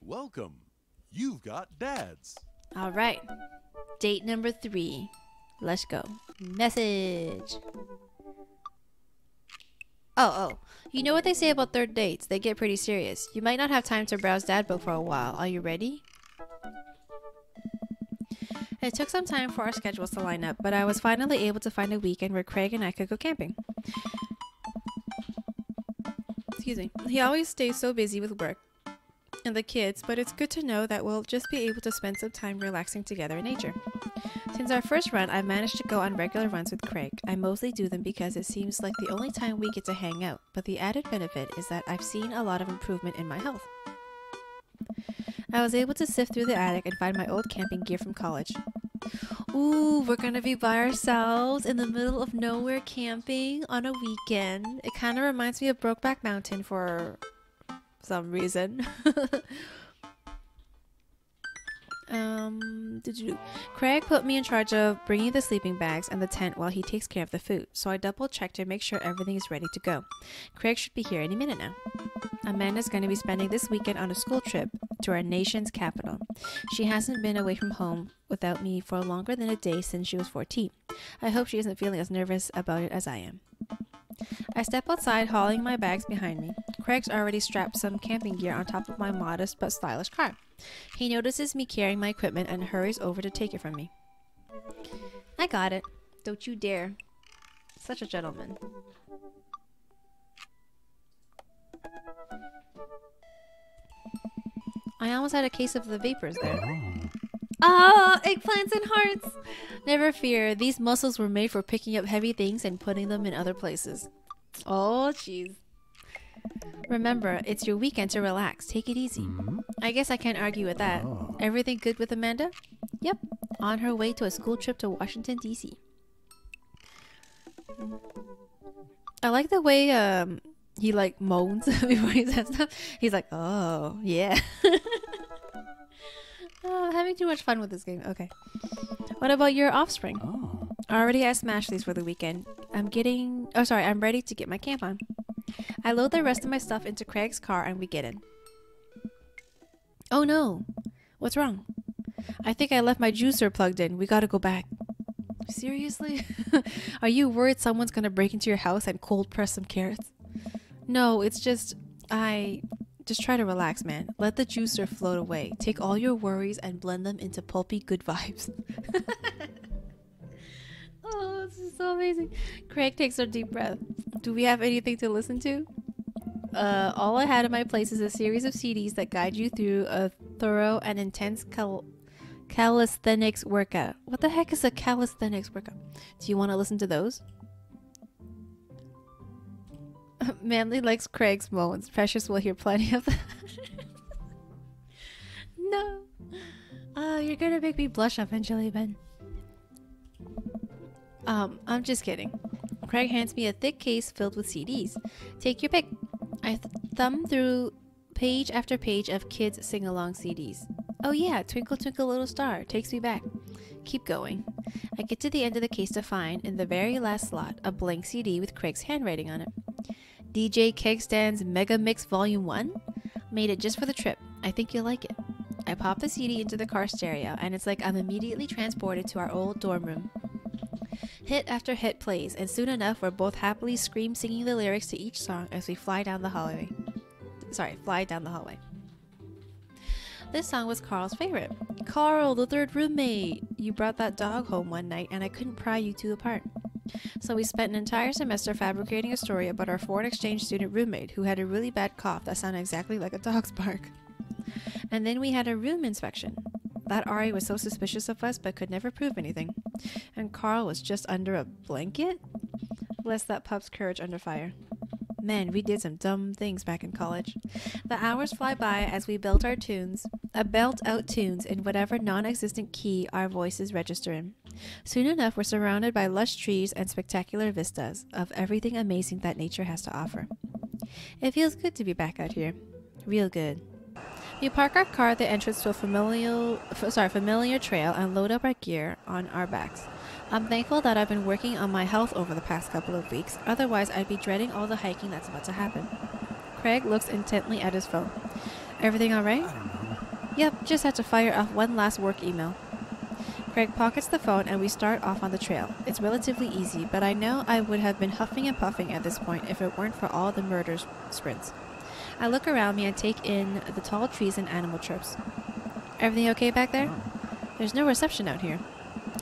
Welcome. You've got dads. All right. Date number 3. Let's go. Message. Oh. You know what they say about third dates? They get pretty serious. You might not have time to browse dad book for a while. Are you ready? It took some time for our schedules to line up, but I was finally able to find a weekend where Craig and I could go camping. Excuse me. He always stays so busy with work and the kids, but it's good to know that we'll just be able to spend some time relaxing together in nature. Since our first run, I've managed to go on regular runs with Craig. I mostly do them because it seems like the only time we get to hang out, but the added benefit is that I've seen a lot of improvement in my health. I was able to sift through the attic and find my old camping gear from college. Ooh, we're gonna be by ourselves in the middle of nowhere camping on a weekend. It kind of reminds me of Brokeback Mountain for some reason. Craig put me in charge of bringing the sleeping bags and the tent while he takes care of the food, so I double checked to make sure everything is ready to go. Craig should be here any minute now. Amanda's going to be spending this weekend on a school trip to our nation's capital. She hasn't been away from home without me for longer than a day since she was 14. I hope she isn't feeling as nervous about it as I am. I step outside, hauling my bags behind me. Craig's already strapped some camping gear on top of my modest but stylish car. He notices me carrying my equipment and hurries over to take it from me. I got it. Don't you dare. Such a gentleman. I almost had a case of the vapors there. Ah, eggplants and hearts! Never fear, these muscles were made for picking up heavy things and putting them in other places. Oh, jeez. Remember, it's your weekend to relax. Take it easy. I guess I can't argue with that. Everything good with Amanda? Yep. On her way to a school trip to Washington, D.C. I like the way he like moans before he says stuff. He's like, oh, yeah. Oh, having too much fun with this game. Okay. What about your offspring? Already I smashed these for the weekend. I'm ready to get my camp on. I load the rest of my stuff into Craig's car and we get in. Oh no. What's wrong? I think I left my juicer plugged in. We gotta go back. Seriously? Are you worried someone's gonna break into your house and cold press some carrots? No, it's just... Just try to relax, man. Let the juicer float away. Take all your worries and blend them into pulpy good vibes. Oh, this is so amazing. Craig takes a deep breath. Do we have anything to listen to? All I had in my place is a series of CDs that guide you through a thorough and intense calisthenics workout. What the heck is a calisthenics workout? Do you want to listen to those? Manly likes Craig's moans. Precious will hear plenty of that. No. Oh, you're gonna make me blush eventually, Ben. I'm just kidding. Craig hands me a thick case filled with CDs. Take your pick. I thumb through page after page of kids sing-along CDs. Oh yeah, Twinkle Twinkle Little Star takes me back. Keep going. I get to the end of the case to find, in the very last slot, a blank CD with Craig's handwriting on it. DJ Kegstand's Mega Mix Volume 1? Made it just for the trip. I think you'll like it. I pop the CD into the car stereo, and it's like I'm immediately transported to our old dorm room. Hit after hit plays, and soon enough we're both happily singing the lyrics to each song as we fly down the hallway. This song was Carl's favorite. Carl, the third roommate! You brought that dog home one night, and I couldn't pry you two apart. So we spent an entire semester fabricating a story about our foreign exchange student roommate who had a really bad cough that sounded exactly like a dog's bark. And then we had a room inspection. That Ari was so suspicious of us but could never prove anything. And Carl was just under a blanket? Bless that pup's courage under fire. Man, we did some dumb things back in college. The hours fly by as we belt out tunes in whatever non-existent key our voices register in. Soon enough, we're surrounded by lush trees and spectacular vistas of everything amazing that nature has to offer. It feels good to be back out here. Real good. We park our car at the entrance to a familiar trail and load up our gear on our backs. I'm thankful that I've been working on my health over the past couple of weeks, otherwise I'd be dreading all the hiking that's about to happen. Craig looks intently at his phone. Everything alright? Yep, just had to fire off one last work email. Craig pockets the phone and we start off on the trail. It's relatively easy, but I know I would have been huffing and puffing at this point if it weren't for all the murder sprints. I look around me and take in the tall trees and animal chirps. Everything okay back there? There's no reception out here.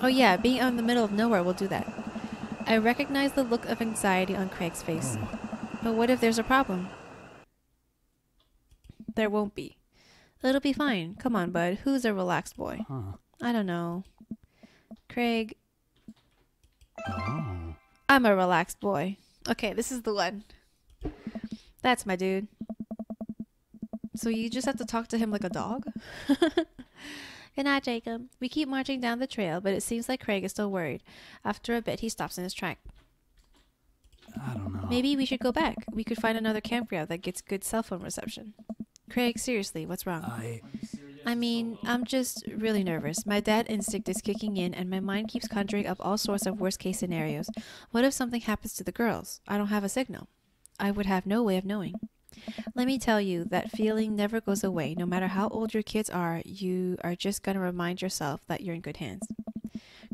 Oh yeah, being out in the middle of nowhere will do that. I recognize the look of anxiety on Craig's face. But what if there's a problem? There won't be. It'll be fine. Come on, bud. Who's a relaxed boy? I don't know. Craig. I'm a relaxed boy. Okay, this is the one. That's my dude. So you just have to talk to him like a dog? Good night, Jacob. We keep marching down the trail, but it seems like Craig is still worried. After a bit, he stops in his track. I don't know. Maybe we should go back. We could find another campground that gets good cell phone reception. Craig, seriously, what's wrong? I mean, I'm just really nervous. My dad instinct is kicking in and my mind keeps conjuring up all sorts of worst case scenarios. What if something happens to the girls? I don't have a signal. I would have no way of knowing. Let me tell you, that feeling never goes away. No matter how old your kids are, you are just going to remind yourself that you're in good hands.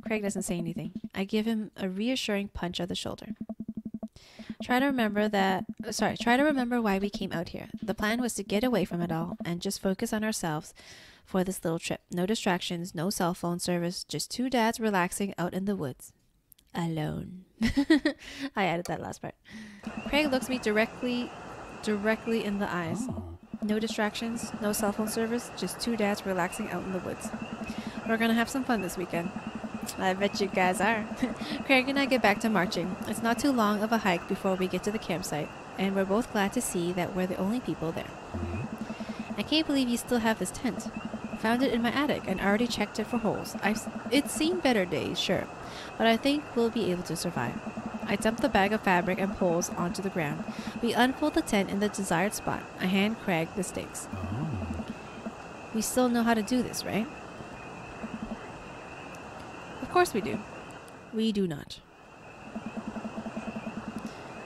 Craig doesn't say anything. I give him a reassuring punch on the shoulder. Try to remember why we came out here. The plan was to get away from it all and just focus on ourselves for this little trip. No distractions, no cell phone service, just two dads relaxing out in the woods. Alone. I added that last part. Craig looks me directly in the eyes. No distractions, no cell phone service, just two dads relaxing out in the woods. We're gonna have some fun this weekend. I bet you guys are. Craig and I get back to marching. It's not too long of a hike before we get to the campsite, and we're both glad to see that we're the only people there. I can't believe you still have this tent. Found it in my attic and already checked it for holes. It's seen better days, sure, but I think we'll be able to survive. I dump the bag of fabric and poles onto the ground. We unfold the tent in the desired spot. I hand Craig the stakes. We still know how to do this, right? Of course we do. We do not.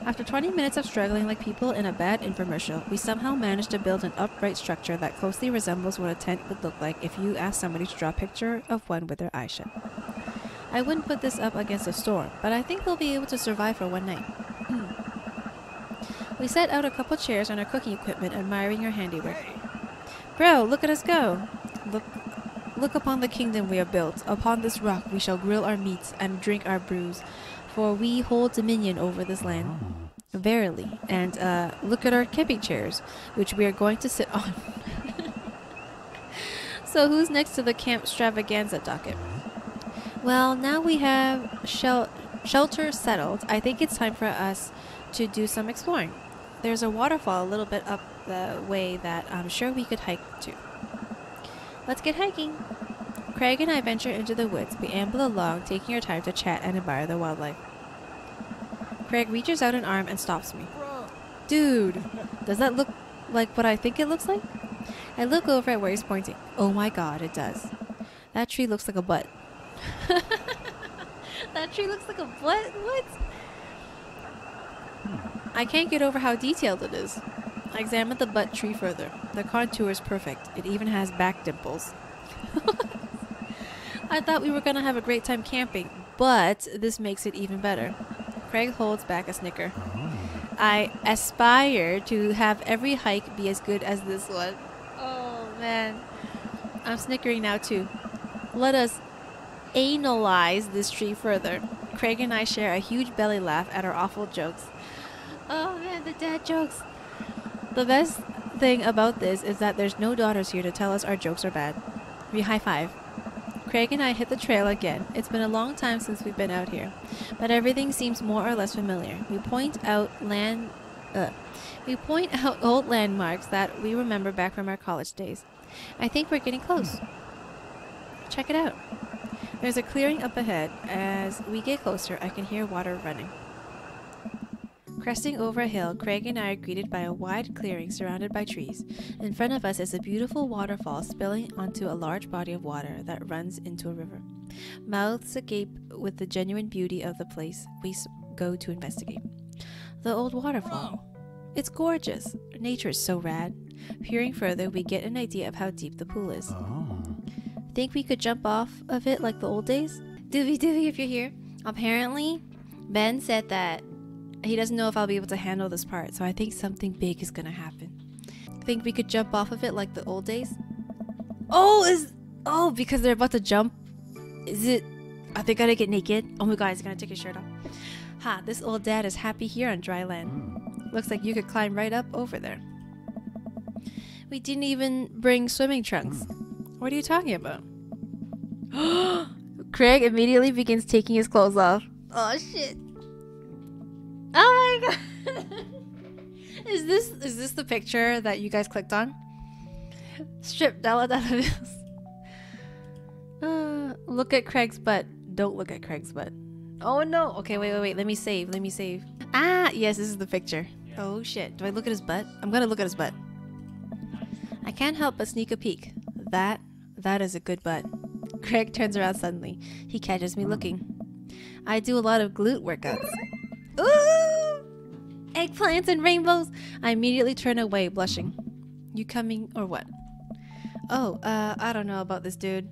After 20 minutes of struggling like people in a bad infomercial, we somehow managed to build an upright structure that closely resembles what a tent would look like if you asked somebody to draw a picture of one with their eyes shut. I wouldn't put this up against a storm, but I think we'll be able to survive for one night. We set out a couple chairs and our cooking equipment, admiring our handiwork. Bro, look at us go! Look upon the kingdom we have built. Upon this rock we shall grill our meats and drink our brews, for we hold dominion over this land. Verily. And look at our camping chairs, which we are going to sit on. So who's next to the camp extravaganza docket? Well, now we have shelter settled. I think it's time for us to do some exploring. There's a waterfall a little bit up the way that I'm sure we could hike to. Let's get hiking. Craig and I venture into the woods. We amble along, taking our time to chat and admire the wildlife. Craig reaches out an arm and stops me. Dude, does that look like what I think it looks like? I look over at where he's pointing. Oh my god, it does. That tree looks like a butt. That tree looks like a butt? What? I can't get over how detailed it is. I examined the butt tree further. The contour is perfect. It even has back dimples. I thought we were going to have a great time camping, but this makes it even better. Craig holds back a snicker. I aspire to have every hike be as good as this one. Oh, man. I'm snickering now, too. Let us analyze this tree further. Craig and I share a huge belly laugh at our awful jokes. Oh, man, the dad jokes. The best thing about this is that there's no daughters here to tell us our jokes are bad. We high-five. Craig and I hit the trail again. It's been a long time since we've been out here, but everything seems more or less familiar. We point out old landmarks that we remember back from our college days. I think we're getting close. Check it out. There's a clearing up ahead. As we get closer, I can hear water running. Cresting over a hill, Craig and I are greeted by a wide clearing surrounded by trees. In front of us is a beautiful waterfall spilling onto a large body of water that runs into a river. Mouths agape with the genuine beauty of the place we go to investigate. The old waterfall. It's gorgeous. Nature is so rad. Peering further, we get an idea of how deep the pool is. Oh. Think we could jump off of it like the old days? Doovie, if you're here. Apparently, Ben said that he doesn't know if I'll be able to handle this part, so I think something big is gonna happen. Think we could jump off of it like the old days? Oh, because they're about to jump. Is it? Are they gonna get naked? Oh my god, he's gonna take his shirt off. Ha, this old dad is happy here on dry land. Looks like you could climb right up over there. We didn't even bring swimming trunks. What are you talking about? Craig immediately begins taking his clothes off. Oh shit. Oh my god. Is this the picture that you guys clicked on? Strip Della look at Craig's butt. Don't look at Craig's butt. Oh no. Okay, wait. Let me save. Ah, yes, this is the picture. Oh shit. Do I look at his butt? I'm gonna look at his butt. I can't help but sneak a peek. That is a good butt. Craig turns around suddenly. He catches me looking. I do a lot of glute workouts. Ooh! Eggplants and rainbows! I immediately turn away, blushing. You coming or what? Oh, I don't know about this dude.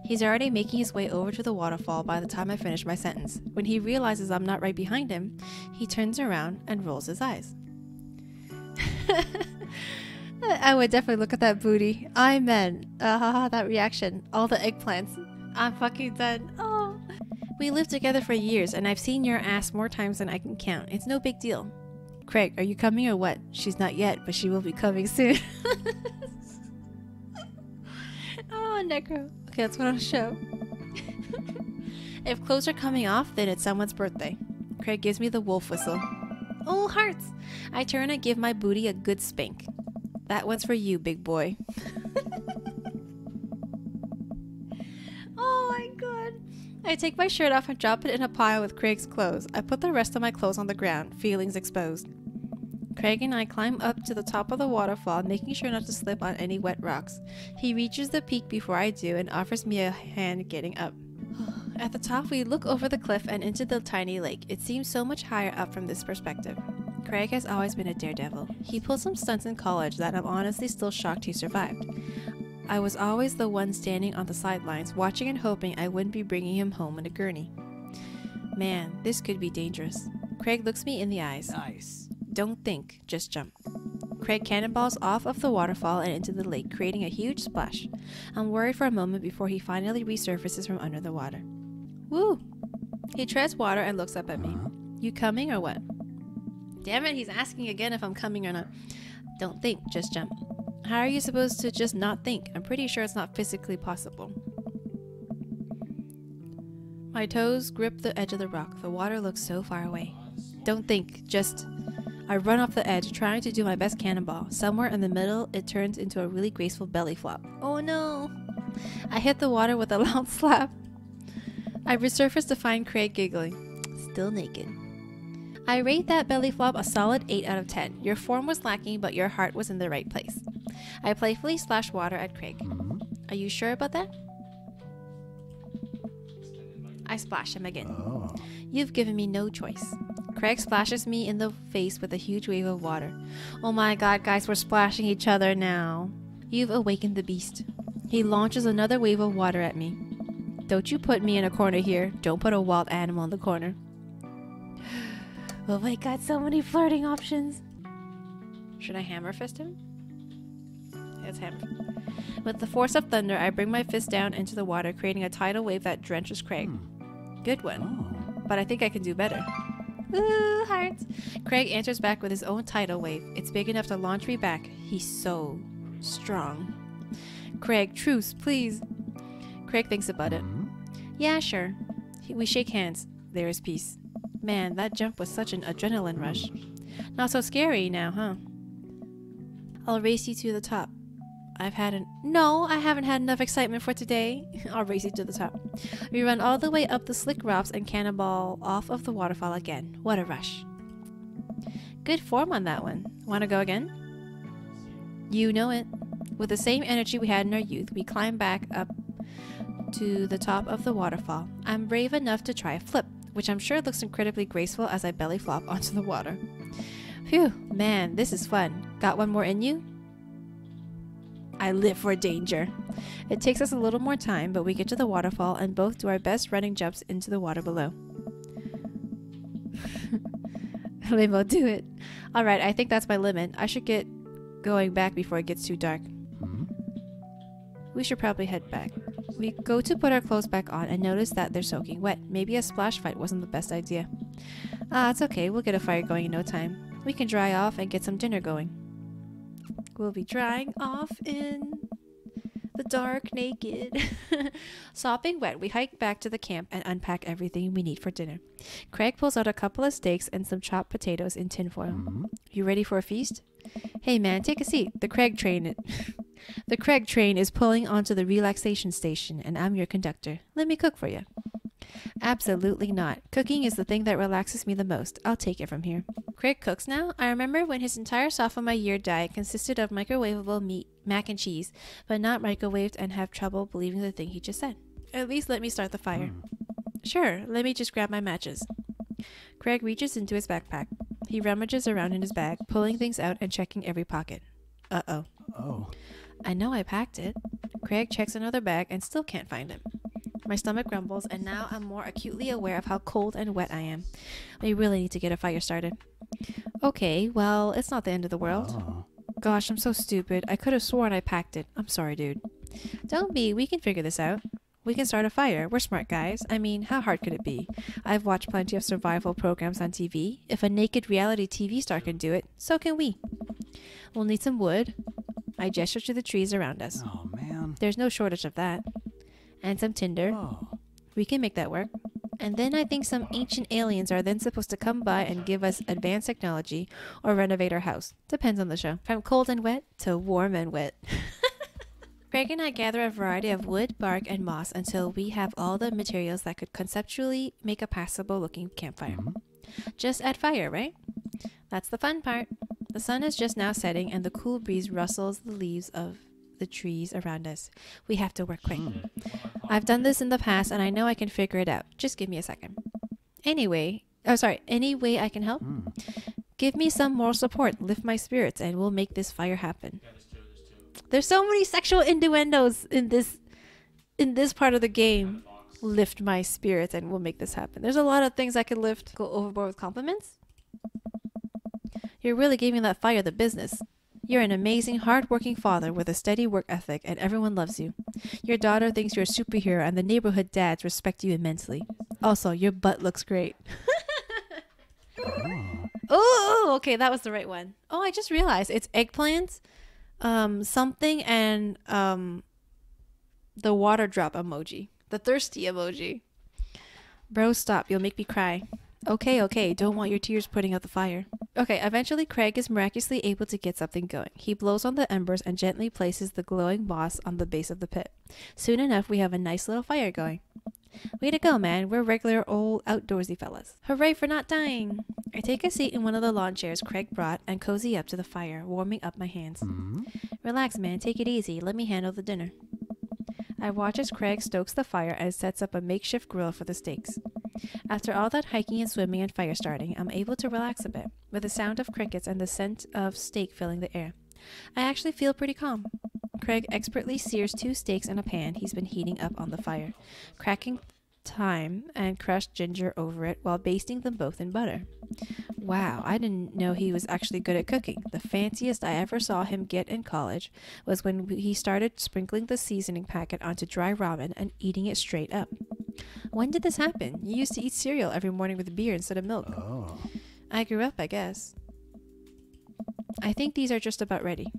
He's already making his way over to the waterfall by the time I finish my sentence. When he realizes I'm not right behind him, he turns around and rolls his eyes. I would definitely look at that booty. Amen. That reaction. All the eggplants. I'm fucking dead. Oh. We lived together for years, and I've seen your ass more times than I can count. It's no big deal. Craig, are you coming or what? She's not yet, but she will be coming soon. Oh, Necro. Okay, that's what I'll show. If clothes are coming off, then it's someone's birthday. Craig gives me the wolf whistle. Oh, hearts! I turn and give my booty a good spank. That one's for you, big boy. Oh my god. I take my shirt off and drop it in a pile with Craig's clothes. I put the rest of my clothes on the ground, feelings exposed. Craig and I climb up to the top of the waterfall, making sure not to slip on any wet rocks. He reaches the peak before I do and offers me a hand getting up. At the top, we look over the cliff and into the tiny lake. It seems so much higher up from this perspective. Craig has always been a daredevil. He pulled some stunts in college that I'm honestly still shocked he survived. I was always the one standing on the sidelines, watching and hoping I wouldn't be bringing him home in a gurney. Man, this could be dangerous. Craig looks me in the eyes. Nice. Don't think, just jump. Craig cannonballs off of the waterfall and into the lake, creating a huge splash. I'm worried for a moment before he finally resurfaces from under the water. Woo! He treads water and looks up at me. You coming or what? Damn it, he's asking again if I'm coming or not. Don't think, just jump. How are you supposed to just not think? I'm pretty sure it's not physically possible. My toes grip the edge of the rock. The water looks so far away. Don't think, just... I run off the edge, trying to do my best cannonball. Somewhere in the middle, it turns into a really graceful belly flop. Oh no! I hit the water with a loud slap. I resurface to find Craig giggling. Still naked. I rate that belly flop a solid 8 out of 10. Your form was lacking, but your heart was in the right place. I playfully splash water at Craig. Are you sure about that? I splash him again. Oh. You've given me no choice. Craig splashes me in the face with a huge wave of water. Oh my god, guys, we're splashing each other now. You've awakened the beast. He launches another wave of water at me. Don't you put me in a corner here. Don't put a wild animal in the corner. Oh my god, so many flirting options. Should I hammer fist him? Let's hammer. With the force of thunder, I bring my fist down into the water, creating a tidal wave that drenches Craig. Good one. But I think I can do better. Ooh, hearts. Craig answers back with his own tidal wave. It's big enough to launch me back. He's so strong. Craig, truce, please. Craig thinks about it. Yeah, sure. We shake hands. There is peace. Man, that jump was such an adrenaline rush. Not so scary now, huh? I'll race you to the top. No, I haven't had enough excitement for today. I'll race you to the top. We run all the way up the slick rocks and cannonball off of the waterfall again. What a rush. Good form on that one. Want to go again? You know it. With the same energy we had in our youth, we climb back up to the top of the waterfall. I'm brave enough to try a flip, which I'm sure looks incredibly graceful as I belly flop onto the water. Phew, man, this is fun. Got one more in you? I live for danger. It takes us a little more time, but we get to the waterfall and both do our best running jumps into the water below. They both do it. Alright, I think that's my limit. I should get going back before it gets too dark. We should probably head back. We go to put our clothes back on and notice that they're soaking wet. Maybe a splash fight wasn't the best idea. It's okay. We'll get a fire going in no time. We can dry off and get some dinner going. We'll be drying off in the dark, naked. Sopping wet, we hike back to the camp and unpack everything we need for dinner. Craig pulls out a couple of steaks and some chopped potatoes in tinfoil. You ready for a feast? Hey man, take a seat. The Craig train is pulling onto the relaxation station and I'm your conductor. Let me cook for you. Absolutely not. Cooking is the thing that relaxes me the most. I'll take it from here. Craig cooks now? I remember when his entire sophomore year diet consisted of microwavable meat, mac and cheese, but not microwaved and have trouble believing the thing he just said. At least let me start the fire. Sure, let me just grab my matches. Craig reaches into his backpack. He rummages around in his bag, pulling things out and checking every pocket. Uh-oh. Oh. I know I packed it. Craig checks another bag and still can't find it. My stomach grumbles, and now I'm more acutely aware of how cold and wet I am. We really need to get a fire started. Okay, well, it's not the end of the world. Oh. Gosh, I'm so stupid. I could have sworn I packed it. I'm sorry, dude. Don't be. We can figure this out. We can start a fire. We're smart guys. I mean, how hard could it be? I've watched plenty of survival programs on TV. If a naked reality TV star can do it, so can we. We'll need some wood. I gesture to the trees around us. Oh, man. There's no shortage of that. And some tinder. Oh. We can make that work. And then I think some ancient aliens are then supposed to come by and give us advanced technology or renovate our house. Depends on the show. From cold and wet to warm and wet. Craig and I gather a variety of wood, bark, and moss until we have all the materials that could conceptually make a passable looking campfire. Just add fire, right? That's the fun part. The sun is just now setting and the cool breeze rustles the leaves of the trees around us. We have to work quick. I've done this in the past and I know I can figure it out. Just give me a second. Any way I can help? Give me some moral support, lift my spirits, and we'll make this fire happen. Yeah, there's two. There's so many sexual innuendos in this part of the game. Lift my spirits and we'll make this happen. There's a lot of things I could lift. Go overboard with compliments? You're really giving that fire the business. You're an amazing, hard-working father with a steady work ethic, and everyone loves you. Your daughter thinks you're a superhero, and the neighborhood dads respect you immensely. Also, your butt looks great. Oh, okay, that was the right one. Oh, I just realized it's eggplant, something, and the water drop emoji, the thirsty emoji. Bro, stop! You'll make me cry. Okay, don't want your tears putting out the fire. Okay, eventually Craig is miraculously able to get something going. He blows on the embers and gently places the glowing moss on the base of the pit. Soon enough, we have a nice little fire going. Way to go, man. We're regular old outdoorsy fellas. Hooray for not dying. I take a seat in one of the lawn chairs Craig brought and cozy up to the fire, warming up my hands. Relax, man. Take it easy. Let me handle the dinner. I watch as Craig stokes the fire and sets up a makeshift grill for the steaks. After all that hiking and swimming and fire starting, I'm able to relax a bit, with the sound of crickets and the scent of steak filling the air. I actually feel pretty calm. Craig expertly sears 2 steaks in a pan he's been heating up on the fire, cracking thyme and crushed ginger over it while basting them both in butter. Wow, I didn't know he was actually good at cooking. The fanciest I ever saw him get in college was when he started sprinkling the seasoning packet onto dry ramen and eating it straight up. When did this happen? You used to eat cereal every morning with beer instead of milk. Oh. I grew up, I guess. I think these are just about ready.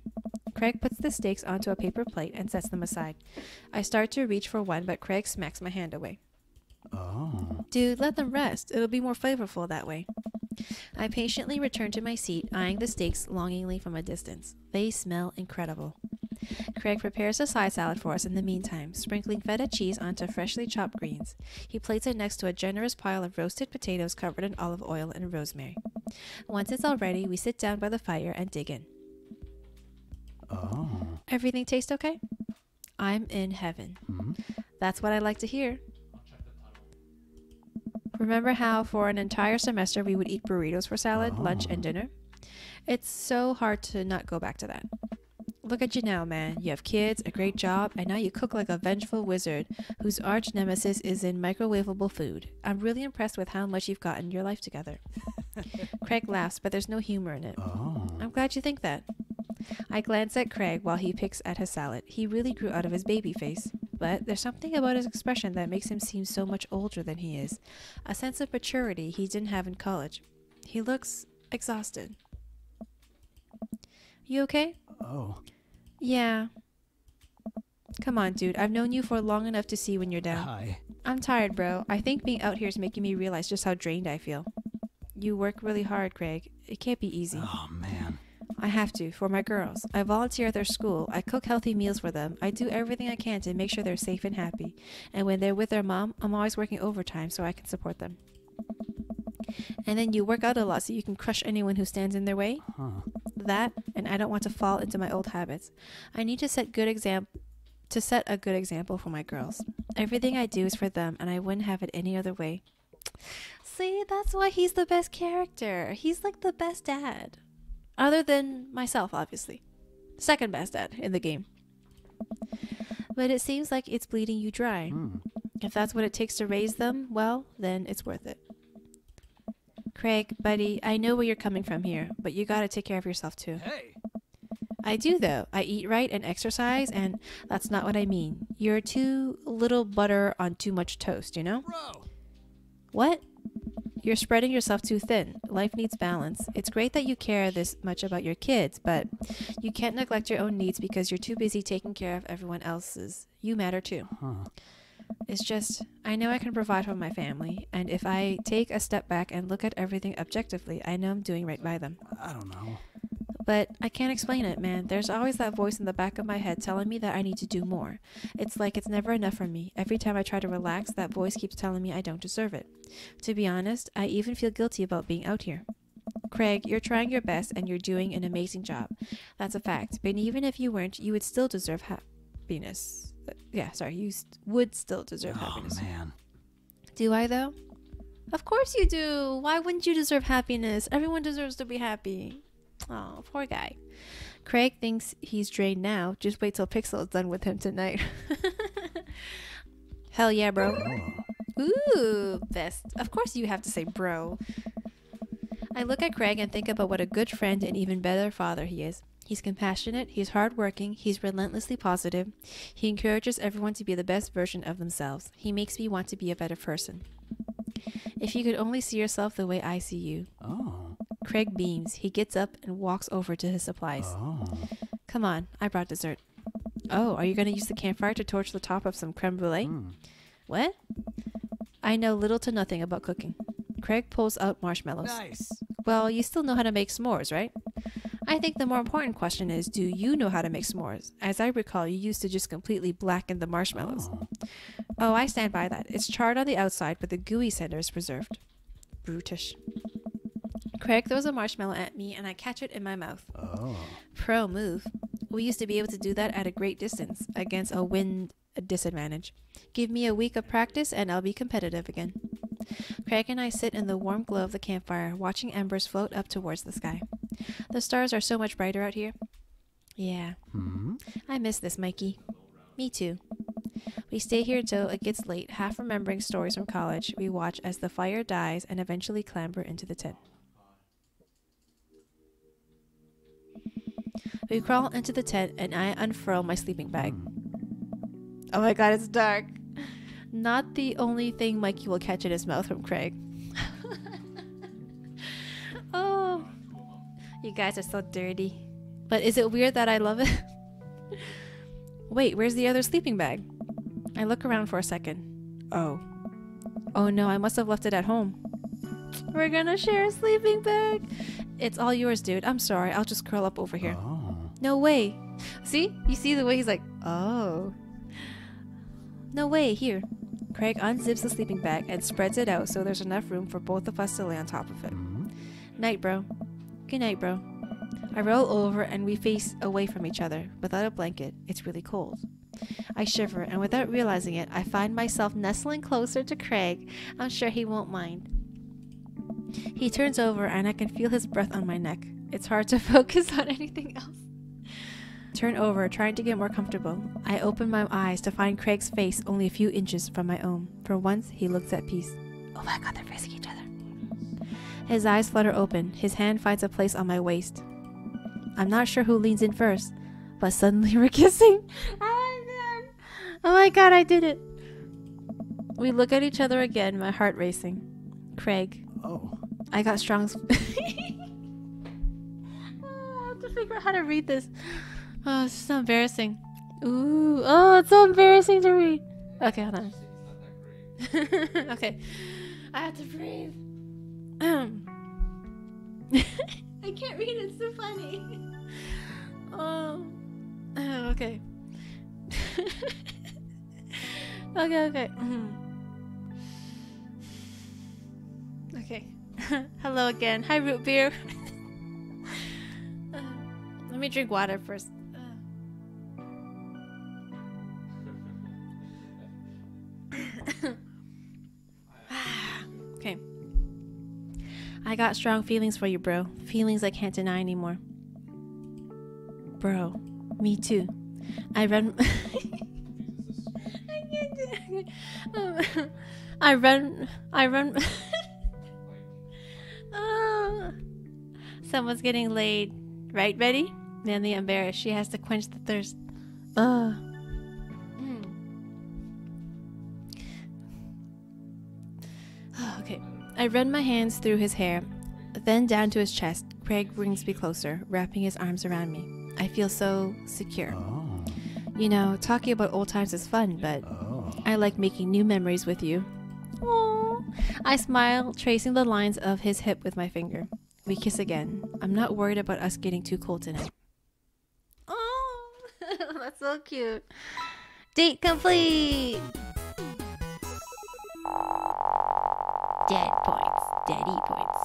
Craig puts the steaks onto a paper plate and sets them aside. I start to reach for one, but Craig smacks my hand away. Oh. Dude, let them rest. It'll be more flavorful that way. I patiently return to my seat, eyeing the steaks longingly from a distance. They smell incredible. Craig prepares a side salad for us in the meantime, sprinkling feta cheese onto freshly chopped greens. He plates it next to a generous pile of roasted potatoes covered in olive oil and rosemary. Once it's all ready, we sit down by the fire and dig in. Oh. Everything taste okay? I'm in heaven. That's what I like to hear. I'll check the title. Remember how for an entire semester we would eat burritos for salad, lunch, and dinner? It's so hard to not go back to that. Look at you now, man. You have kids, a great job, and now you cook like a vengeful wizard whose arch nemesis is in microwavable food. I'm really impressed with how much you've gotten your life together. Craig laughs, but there's no humor in it. Oh. I'm glad you think that. I glance at Craig while he picks at his salad. He really grew out of his baby face. But there's something about his expression that makes him seem so much older than he is. A sense of maturity he didn't have in college. He looks exhausted. You okay? Oh. Yeah. Come on, dude. I've known you for long enough to see when you're down. Hi. I'm tired, bro. I think being out here is making me realize just how drained I feel. You work really hard, Craig. It can't be easy. Oh, man. I have to, for my girls. I volunteer at their school. I cook healthy meals for them. I do everything I can to make sure they're safe and happy. And when they're with their mom, I'm always working overtime so I can support them. And then you work out a lot so you can crush anyone who stands in their way. Huh. That, and I don't want to fall into my old habits. I need to set a good example for my girls. Everything I do is for them, and I wouldn't have it any other way. See, that's why he's the best character. He's like the best dad. Other than myself, obviously. Second best dad in the game. But it seems like it's bleeding you dry. If that's what it takes to raise them, well, then it's worth it. Craig, buddy, I know where you're coming from here, but you gotta take care of yourself too. Hey. I do, though. I eat right and exercise, and that's not what I mean. You're too little butter on too much toast, you know? Bro. What? You're spreading yourself too thin. Life needs balance. It's great that you care this much about your kids, but you can't neglect your own needs because you're too busy taking care of everyone else's. You matter too. Huh. It's just, I know I can provide for my family, and if I take a step back and look at everything objectively, I know I'm doing right by them. I don't know. But I can't explain it, man. There's always that voice in the back of my head telling me that I need to do more. It's like it's never enough for me. Every time I try to relax, that voice keeps telling me I don't deserve it. To be honest, I even feel guilty about being out here. Craig, you're trying your best and you're doing an amazing job. That's a fact. But even if you weren't, you would still deserve happiness. You would still deserve happiness. Oh, man. Do I, though? Of course you do. Why wouldn't you deserve happiness? Everyone deserves to be happy. Oh, poor guy. Craig thinks he's drained now. Just wait till Pixel is done with him tonight. Hell yeah, bro. Oh. Ooh, best. Of course you have to say bro. I look at Craig and think about what a good friend and even better father he is. He's compassionate, he's hardworking, he's relentlessly positive. He encourages everyone to be the best version of themselves. He makes me want to be a better person. If you could only see yourself the way I see you. Oh. Craig beams. He gets up and walks over to his supplies. Oh. Come on, I brought dessert. Oh, are you going to use the campfire to torch the top of some creme brulee? What? I know little to nothing about cooking. Craig pulls out marshmallows. Nice. Well, you still know how to make s'mores, right? I think the more important question is, do you know how to make s'mores? As I recall, you used to just completely blacken the marshmallows. Oh, I stand by that. It's charred on the outside, but the gooey center is preserved. Brutish. Craig throws a marshmallow at me, and I catch it in my mouth. Oh. Pro move. We used to be able to do that at a great distance, against a wind disadvantage. Give me a week of practice, and I'll be competitive again. Craig and I sit in the warm glow of the campfire, watching embers float up towards the sky. The stars are so much brighter out here. Yeah. I miss this, Mikey. Me too. We stay here until it gets late, half remembering stories from college. We watch as the fire dies and eventually clamber into the tent. We crawl into the tent and I unfurl my sleeping bag. Oh my god, it's dark. Not the only thing Mikey will catch in his mouth from Craig. Oh, you guys are so dirty. But is it weird that I love it? Wait, where's the other sleeping bag? I look around for a second. Oh. Oh no, I must have left it at home. We're gonna share a sleeping bag. It's all yours, dude. I'm sorry. I'll just curl up over here. Oh. No way. See? You see the way he's like, oh. No way. Here. Craig unzips the sleeping bag and spreads it out so there's enough room for both of us to lay on top of it. Night, bro. Good night, bro. I roll over and we face away from each other. Without a blanket, it's really cold. I shiver, and without realizing it, I find myself nestling closer to Craig. I'm sure he won't mind. He turns over and I can feel his breath on my neck. It's hard to focus on anything else. Turn over, trying to get more comfortable. I open my eyes to find Craig's face only a few inches from my own. For once, he looks at peace. Oh my god, they're facing each other. His eyes flutter open. His hand finds a place on my waist. I'm not sure who leans in first, but suddenly we're kissing. Oh my god, I did it. We look at each other again, my heart racing. Craig. Oh. I got strong. I have to figure out how to read this. Oh, it's so embarrassing. Ooh. Oh, it's so embarrassing to read. Okay, hold on. Okay. I have to breathe. I can't read it. It's so funny. Oh. Okay. Okay. Okay. Hello again. Hi, root beer. Let me drink water first. Okay. I got strong feelings for you, bro. Feelings I can't deny anymore. Bro, me too. I run. I can't do it. I run. Oh. Someone's getting laid. Right, Betty? Manly embarrassed. She has to quench the thirst. Oh, okay. I run my hands through his hair, then down to his chest. Craig brings me closer, wrapping his arms around me. I feel so secure. Oh. You know, talking about old times is fun, but I like making new memories with you. Aww. I smile, tracing the lines of his hip with my finger. We kiss again. I'm not worried about us getting too cold tonight. Oh, that's so cute. Date complete. Dead points. Daddy points.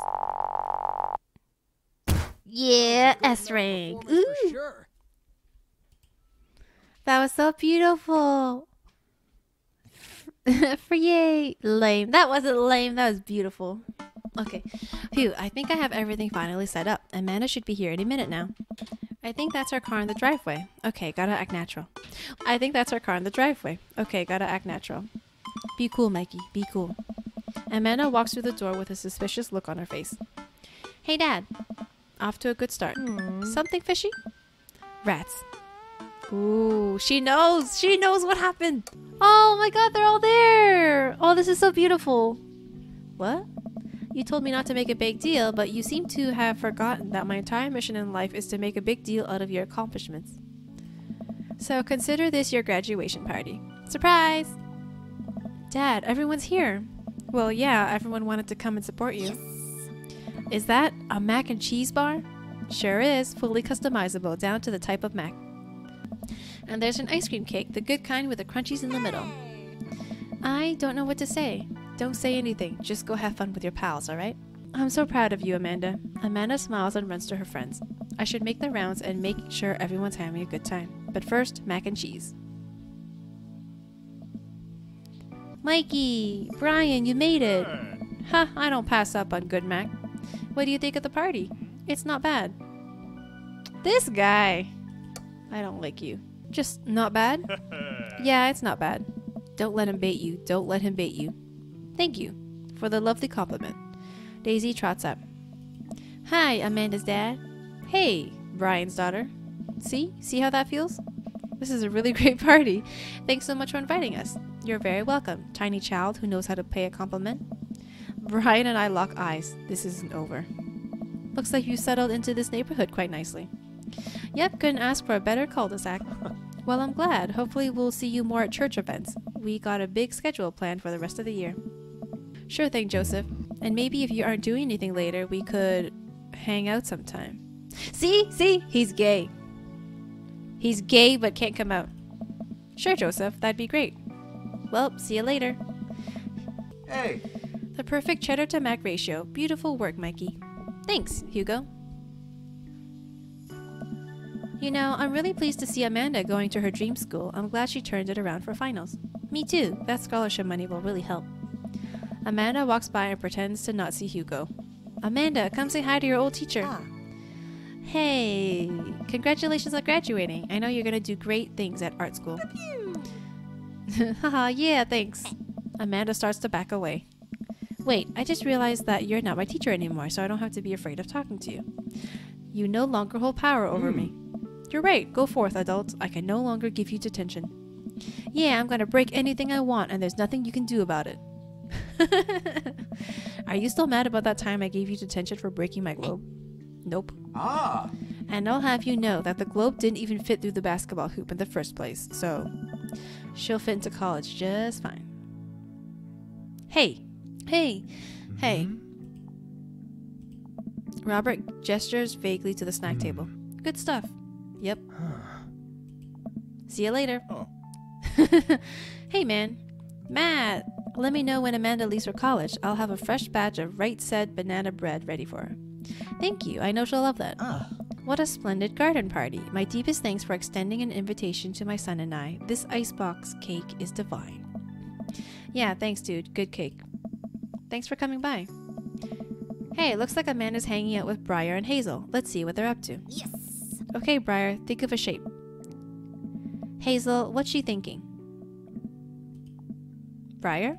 Yeah, S rank. Ooh. For sure. That was so beautiful. For yay. Lame. That wasn't lame. That was beautiful. Okay. Phew, I think I have everything finally set up. Amanda should be here any minute now. I think that's our car in the driveway. Okay, gotta act natural. I think that's our car in the driveway. Okay, gotta act natural. Be cool, Mikey. Be cool. Amanda walks through the door with a suspicious look on her face. Hey, Dad. Off to a good start. Something fishy? Rats. Ooh, she knows. She knows what happened. Oh my god, they're all there. Oh, this is so beautiful. What? You told me not to make a big deal, but you seem to have forgotten that my entire mission in life is to make a big deal out of your accomplishments. So consider this your graduation party. Surprise! Dad, everyone's here. Well, yeah, everyone wanted to come and support you. Yes. Is that a mac and cheese bar? Sure is, fully customizable down to the type of mac. And there's an ice cream cake, the good kind with the crunchies in the middle. I don't know what to say. Don't say anything. Just go have fun with your pals, alright? I'm so proud of you, Amanda. Amanda smiles and runs to her friends. I should make the rounds and make sure everyone's having a good time. But first, mac and cheese. Mikey! Brian, you made it! Huh, I don't pass up on good mac. What do you think of the party? It's not bad. This guy! I don't like you. Just not bad? Yeah, it's not bad. Don't let him bait you. Don't let him bait you. Thank you for the lovely compliment. Daisy trots up. Hi, Amanda's dad. Hey, Brian's daughter. See how that feels? This is a really great party. Thanks so much for inviting us. You're very welcome, tiny child who knows how to pay a compliment. Brian and I lock eyes. This isn't over. Looks like you settled into this neighborhood quite nicely. Yep, couldn't ask for a better cul-de-sac. Well, I'm glad. Hopefully we'll see you more at church events. We got a big schedule planned for the rest of the year. Sure thing, Joseph. And maybe if you aren't doing anything later, we could hang out sometime. See? He's gay. He's gay but can't come out. Sure, Joseph. That'd be great. Well, see you later. Hey. The perfect cheddar to mac ratio. Beautiful work, Mikey. Thanks, Hugo. You know, I'm really pleased to see Amanda going to her dream school. I'm glad she turned it around for finals. Me too. That scholarship money will really help. Amanda walks by and pretends to not see Hugo. Amanda, come say hi to your old teacher. Hey, congratulations on graduating. I know you're gonna do great things at art school. Haha, yeah, thanks. Amanda starts to back away. Wait, I just realized that you're not my teacher anymore, so I don't have to be afraid of talking to you. You no longer hold power over me. You're right, go forth, adults. I can no longer give you detention. Yeah, I'm gonna break anything I want, and there's nothing you can do about it. Are you still mad about that time I gave you detention for breaking my globe? Nope. Ah. And I'll have you know that the globe didn't even fit through the basketball hoop in the first place, so she'll fit into college just fine. Hey. Hey. Robert gestures vaguely to the snack table. Good stuff. Yep. See you later. Oh. Hey, man. Matt, let me know when Amanda leaves for college. I'll have a fresh batch of right said banana bread ready for her. Thank you. I know she'll love that. Ah. What a splendid garden party. My deepest thanks for extending an invitation to my son and I. This icebox cake is divine. Yeah, thanks, dude. Good cake. Thanks for coming by. Hey, looks like Amanda's hanging out with Briar and Hazel. Let's see what they're up to. Yes. Okay, Briar, think of a shape. Hazel, what's she thinking? Briar?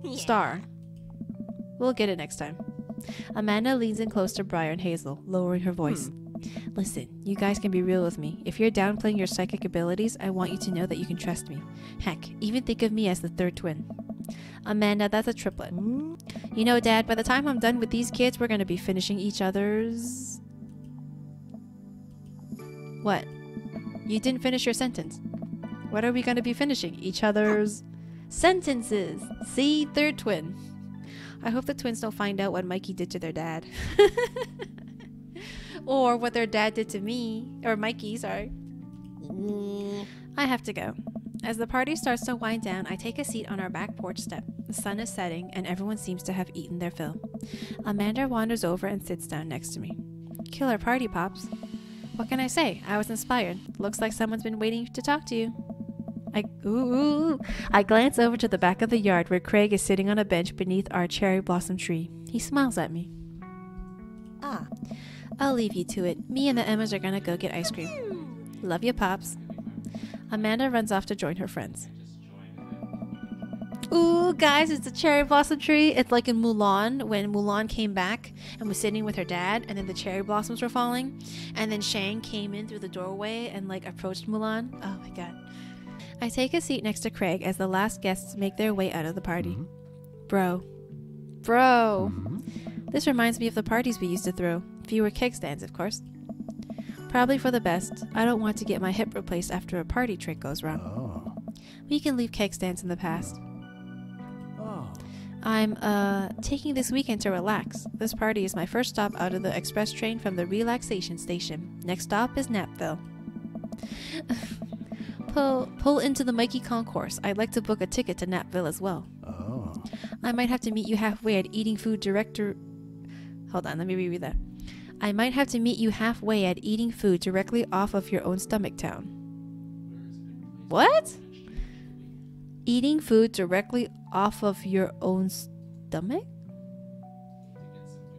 Yeah. Star. We'll get it next time. Amanda leans in close to Briar and Hazel, lowering her voice. Listen, you guys can be real with me. If you're downplaying your psychic abilities, I want you to know that you can trust me. Heck, even think of me as the third twin. Amanda, that's a triplet. You know, Dad, by the time I'm done with these kids, we're gonna be finishing each other's... What? You didn't finish your sentence. What are we gonna be finishing? Each other's... sentences! See? Third twin. I hope the twins don't find out what Mikey did to their dad. Or what their dad did to me. Or Mikey, sorry. I have to go. As the party starts to wind down, I take a seat on our back porch step. The sun is setting, and everyone seems to have eaten their fill. Amanda wanders over and sits down next to me. Killer party, Pops. What can I say? I was inspired. Looks like someone's been waiting to talk to you. I glance over to the back of the yard where Craig is sitting on a bench beneath our cherry blossom tree. He smiles at me. Ah. I'll leave you to it. Me and the Emmas are gonna go get ice cream. Love you, Pops. Amanda runs off to join her friends. Ooh, guys, it's a cherry blossom tree. It's like in Mulan, when Mulan came back and was sitting with her dad, and then the cherry blossoms were falling, and then Shang came in through the doorway and like approached Mulan. Oh my god. I take a seat next to Craig as the last guests make their way out of the party. Bro. This reminds me of the parties we used to throw. Fewer keg stands, of course. Probably for the best. I don't want to get my hip replaced after a party trick goes wrong. Oh. We can leave keg stands in the past. Oh. I'm, taking this weekend to relax. This party is my first stop out of the express train from the relaxation station. Next stop is Napville. Pull into the Mikey Concourse. I'd like to book a ticket to Napville as well. Oh. I might have to meet you halfway at eating food director... Hold on, let me reread that. I might have to meet you halfway at eating food directly off of your own stomach town. What? Eating food directly off of your own stomach?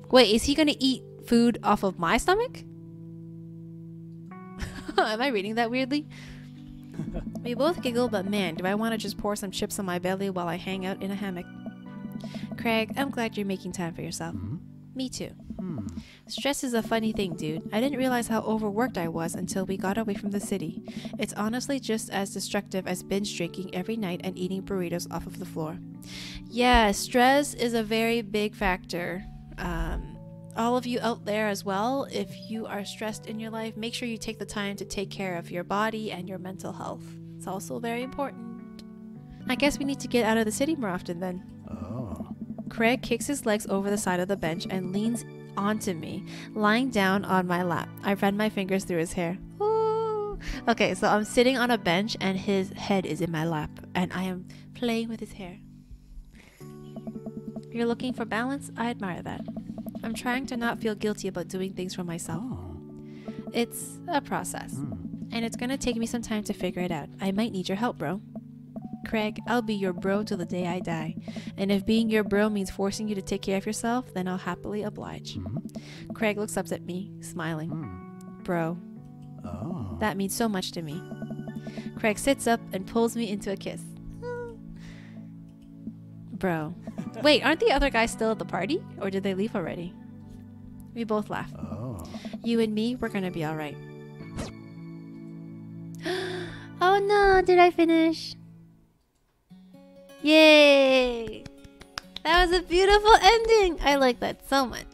Wait, is he gonna eat food off of my stomach? Am I reading that weirdly? We both giggle, but man, do I want to just pour some chips on my belly while I hang out in a hammock. Craig, I'm glad you're making time for yourself. Me too. Stress is a funny thing, dude. I didn't realize how overworked I was until we got away from the city. It's honestly just as destructive as binge drinking every night and eating burritos off of the floor. Yeah, stress is a very big factor. All of you out there as well, if you are stressed in your life, make sure you take the time to take care of your body and your mental health. It's also very important. I guess we need to get out of the city more often then. Oh. Craig kicks his legs over the side of the bench and leans onto me, lying down on my lap. I run my fingers through his hair. Ooh. Okay, so I'm sitting on a bench and his head is in my lap and I am playing with his hair. You're looking for balance? I admire that. I'm trying to not feel guilty about doing things for myself. Oh. It's a process, and it's gonna take me some time to figure it out. I might need your help, bro. Craig, I'll be your bro till the day I die. And if being your bro means forcing you to take care of yourself, then I'll happily oblige. Craig looks up at me, smiling. Bro, Oh. that means so much to me. Craig sits up and pulls me into a kiss. Bro. Wait, aren't the other guys still at the party? Or did they leave already? We both laugh. Oh. You and me, we're gonna be alright. Oh no, did I finish? Yay! That was a beautiful ending! I like that so much.